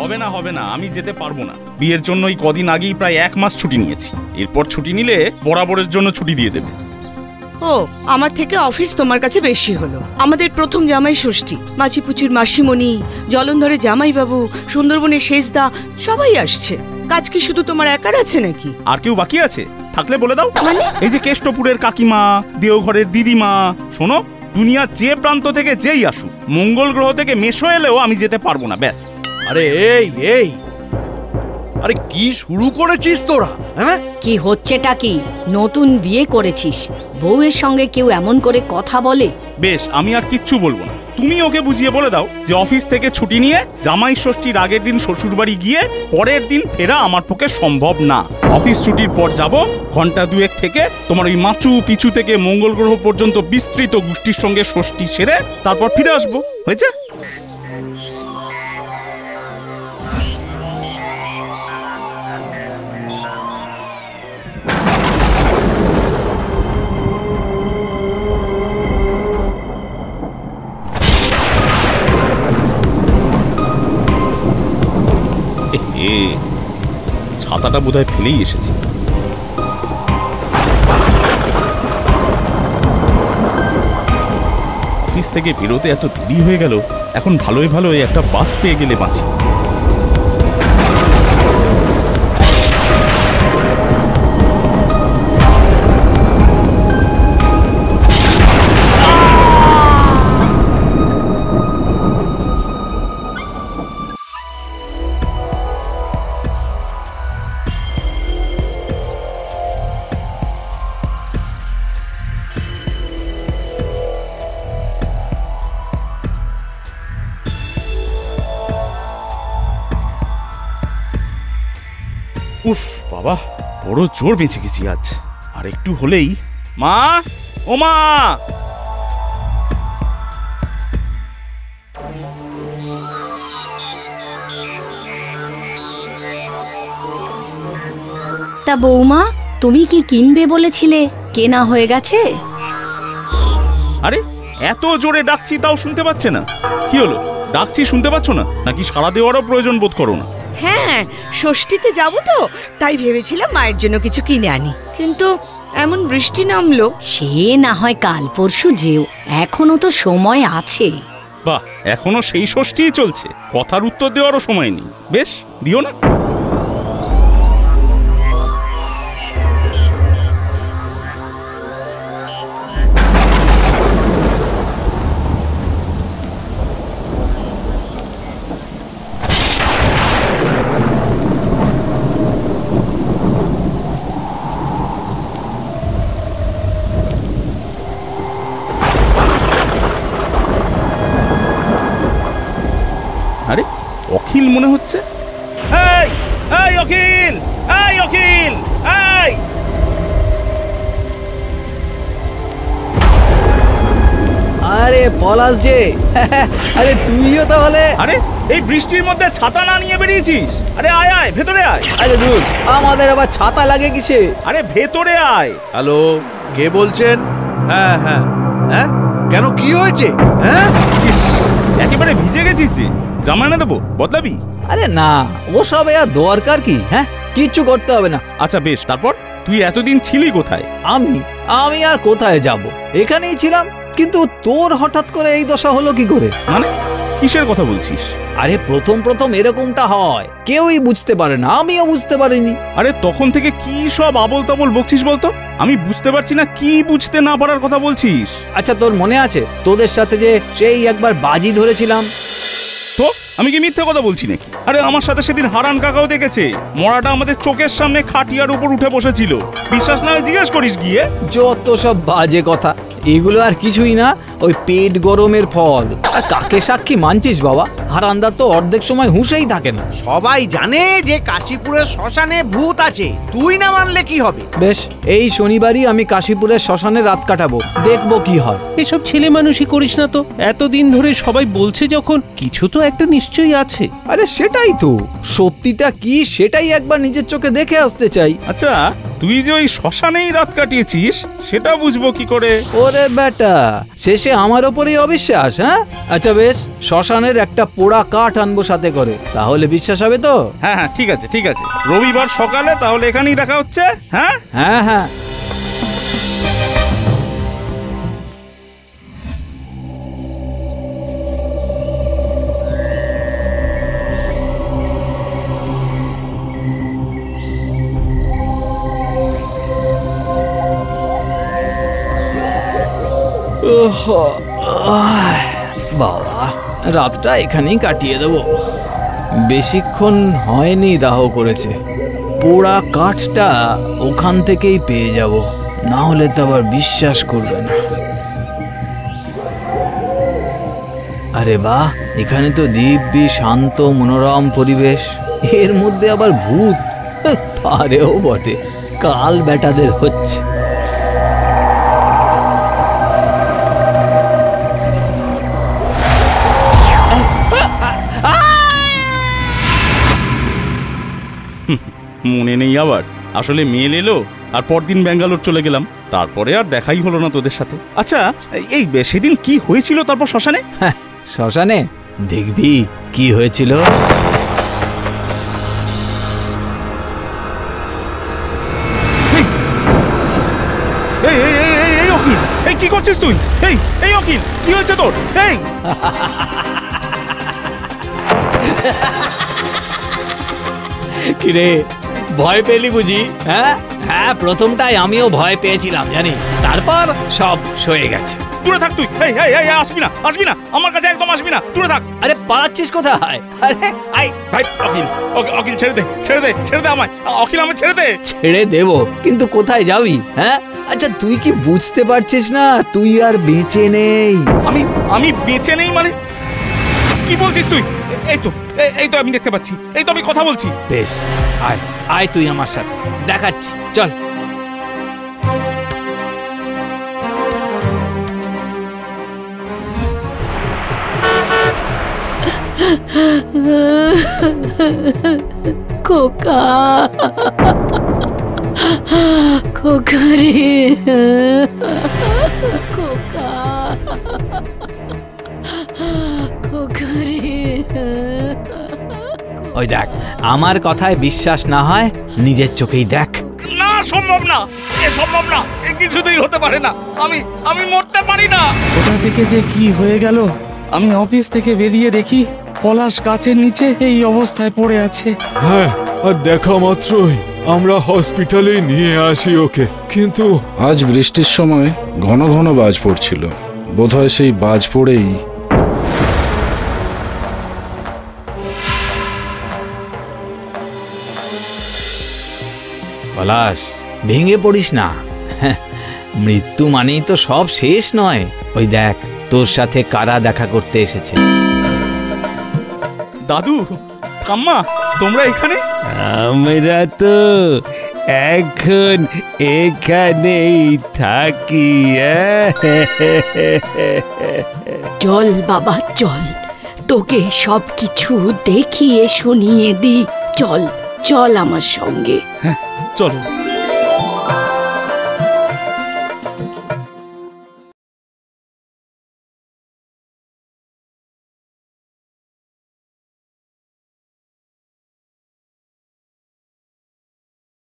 হবে না হবে না, আমি যেতে পারবো না। বিয়ের জন্য এই কদিন আগেই প্রায় 1 মাস ছুটি নিয়েছি। এরপর ছুটি নিলে বরাবরের জন্য ছুটি দিয়ে দেবে। ও, আমার থেকে অফিস তোমার কাছে বেশি হলো। আমাদের প্রথম জামাই ষষ্ঠী, মাছিপুচুর মাসিমণি, জলন্ধরের জামাইবাবু, সুন্দরবনের শেষদা সবাই আসছে। কাজ কি শুধু তোমার একার আছে নাকি? আর কেউ বাকি আছে? থাকলে বলে দাও। মানে? এই যে কেষ্টপুরের কাকিমা, দেওঘরের দিদিমা। শোনো, দুনিয়ার যে প্রান্ত থেকে যেই আসুক, মঙ্গল গ্রহ থেকে মেশো এলেও আমি যেতে পারবো না, ব্যাস। আরে এই এই, আরে কি শুরু করেছিস তোরা? হ্যাঁ, কি হচ্ছেটা কি? নতুন বিয়ে করেছিস, বউয়ের সঙ্গে কেউ এমন করে কথা বলে? বেশ, আমি আর কিচ্ছু বলবো না। তুমি ওকে বুঝিয়ে বলে দাও যে অফিস থেকে ছুটি নিয়ে জামাই ষষ্ঠীর আগের দিন শ্বশুর বাড়ি গিয়ে পরের দিন ফেরা আমার পক্ষে সম্ভব না। অফিস ছুটির পর যাব, ঘন্টা 2 থেকে তোমার ওই মাচু পিছু থেকে মঙ্গল গ্রহ পর্যন্ত বিস্তৃত গোষ্ঠীর সঙ্গে ষষ্ঠী সেরে তারপর ফিরে আসবো। হয়েছে? ছাতাটা বোধহয় ফেলেই এসেছি। অফিস থেকে বেরোতে এত দেরি হয়ে গেল। এখন ভালোই ভালোই একটা বাস পেয়ে গেলে বাঁচি। উফ বাবা, বড় জোর বেঁচে গেছি আজ। আর একটু হলেই। মা, ও মা! তা বৌমা, তুমি কি কিনবে বলেছিলে, কেনা হয়ে গেছে? আরে এত জোরে ডাকছি তাও শুনতে পাচ্ছে না? কি হলো, ডাকছি শুনতে পাচ্ছ না নাকি সাড়া দেওয়ারও প্রয়োজন বোধ করো না? হ্যাঁ, ষষ্ঠীতে যাবো তো, তাই ভেবেছিলাম মায়ের জন্য কিছু কিনে আনি, কিন্তু এমন বৃষ্টি নামলো। সে না হয় কাল পরশু যেও, এখনো তো সময় আছে। বাহ, এখনো সেই ষষ্ঠীই চলছে, কথার উত্তর দেওয়ারও সময় নেই। বেশ, দিও না। আরে অখিল মনে হচ্ছে। এই এই অখিল, এই অখিল, এই! আরে পলাশ যে, আরে তুইও তাহলে। আরে এই বৃষ্টির মধ্যে ছাতা না নিয়ে বেরিয়েছিস? আরে আয় আয়, ভেতরে আয়। আরে দূর, আমাদের আবার ছাতা লাগে কিসে? আরে ভেতরে আয়। হ্যালো, কে বলছেন? হ্যাঁ হ্যাঁ হ্যাঁ, কেন কি হয়েছে? হ্যাঁ, ইস, একেবারে ভিজে গেছিস যে। জামা এনে দেবো, বদলাবি? আরে না, ও সব আর দরকার কি? হ্যাঁ, কিচ্ছু করতে হবে না। আচ্ছা বেশ, তারপর তুই এতদিন ছিলি কোথায়? আমি আর কোথায় যাব? এখানেই ছিলাম, কিন্তু তোর হঠাৎ করে এই দশা হলো কি করে? মানে কিসের কথা বলছিস? আরে প্রথম প্রথম এরকমটা হয়, কেউই বুঝতে পারে না, আমিও বুঝতে পারিনি। আরে তখন থেকে কি সব আবল তাবল বকছিস বলতো? আমি বুঝতে পারছি না কি বুঝতে না পারার কথা বলছিস। আচ্ছা, তোর মনে আছে তোদের সাথে যে সেই একবার বাজি ধরেছিলাম? তো আমি কি মিথ্যে কথা বলছি নাকি? আরে আমার সাথে সেদিন হারান কাকাও দেখেছে, মরাটা আমাদের চোখের সামনে খাটিয়ার উপর উঠে বসেছিল। বিশ্বাস না হয় জিজ্ঞেস করিস গিয়ে। যত সব বাজে কথা, এগুলো আর কিছুই না, ওই পেট গরমের ফল। আর কাকে সাক্ষী মানছিস বাবা? হারান্দার তো অর্ধেক সময় হুঁশেই থাকে না। সবাই জানে যে কাশীপুরের শ্মশানে ভূত আছে, তুই না মানলে কি হবে? বেশ, এই শনিবারই আমি কাশীপুরের শ্মশানে রাত কাটাবো, দেখবো কি হয়। এসব ছেলে মানুষই করিস না তো। এতদিন ধরে সবাই বলছে যখন, কিছু তো একটা নিশ্চয়ই আছে। আরে সেটাই তো, সত্যিটা কি সেটাই একবার নিজের চোখে দেখে আসতে চাই। আচ্ছা তুই যে ওই শ্মশানেই রাত কাটিয়েছিস সেটা বুঝবো কি করে? ওরে বেটা, শেষে আমার ওপরেই অবিশ্বাস? হ্যাঁ, আচ্ছা বেশ, শ্মশানের একটা পোড়া কাঠ আনবো সাথে করে, তাহলে বিশ্বাস হবে তো? হ্যাঁ হ্যাঁ, ঠিক আছে ঠিক আছে, রবিবার সকালে তাহলে এখানেই দেখা হচ্ছে। হ্যাঁ হ্যাঁ হ্যাঁ। বাবা, রাতটা এখানেই কাটিয়ে দেবো। বেশিক্ষণ হয়নি দাহ করেছে, পোড়া কাঠটা ওখান থেকেই পেয়ে যাব, না হলে তো আবার বিশ্বাস করবে না। আরে বাহ, এখানে তো দিব্যি শান্ত মনোরম পরিবেশ, এর মধ্যে আবার ভূত পারেও বটে, কাল বেটাদের হচ্ছে। মনে নেই আবার, আসলে মেল এলো আর পরদিন ব্যাঙ্গালোর চলে গেলাম, তারপরে আর দেখাই হলো না তোদের সাথে। আচ্ছা, এই সেদিন কি হয়েছিল তারপর শ্মশানে? শ্মশানে দেখবি কি হয়েছিল। এই এই এই এই এই অখিল, এই কি করছিস তুই? এই এই অখিল, কি হয়েছে তোর? এই কিরে, ভয় পেলি বুঝি? হ্যাঁ হ্যাঁ, প্রথমটাই আমিও ভয় পেয়েছিলাম জানি, তারপর সব সয়ে গেছে। দূরে থাক তুই, এই এই এই আসবি না, আসবি না আমার কাছে, একদম আসবি না, দূরে থাক। আরে পালাচ্ছিস কোথায়? আরে আই ভাই অখিল, অখিল ছেড়ে দে, ছেড়ে দে, ছেড়ে দে আমায়, অখিল আমায় ছেড়ে দে। ছেড়ে দেবো, কিন্তু কোথায় যাবি? হ্যাঁ, আচ্ছা তুই কি বুঝতে পারছিস না তুই আর বেঁচে নেই? আমি বেঁচে নেই মানে? কি বলছিস তুই? এই তো, এই তো আমি দেখতে পাচ্ছি, এই তো আমি কথা বলছি। বেশ, আয় আয় তুই আমার সাথে, দেখাচ্ছি, চল। খোকা, খোকা রে, খোকা, খোকা রে। ওই দেখ, আমার কথায় বিশ্বাস না হয় নিজের চোখেই দেখ। না, সম্ভব না, এ সম্ভব না, এ কিছুতেই হতে পারে না, আমি মরতে পারি না। কোথা থেকে যে কি হয়ে গেল, আমি অফিস থেকে বেরিয়ে দেখি পলাশ গাছের নিচে এই অবস্থায় পড়ে আছে। হ্যাঁ, আর দেখা মাত্রই আমরা হসপিটালে নিয়ে আসি ওকে, কিন্তু আজ বৃষ্টির সময় ঘন ঘন বাজ পড়ছিল, বোধহয় সেই বাজ পড়েই। পলাশ, ভেঙে পড়িস না, মৃত্যু মানেই তো সব শেষ নয়। ওই দেখ, তোর সাথে কারা দেখা করতে এসেছে। দাদু, ঠাম্মা, তোমরা এখানে? আমরা তো এখন এখানেই থাকি। চল বাবা চল, তোকে সব কিছু দেখিয়ে শুনিয়ে দি। চল চল আমার সঙ্গে। চলো।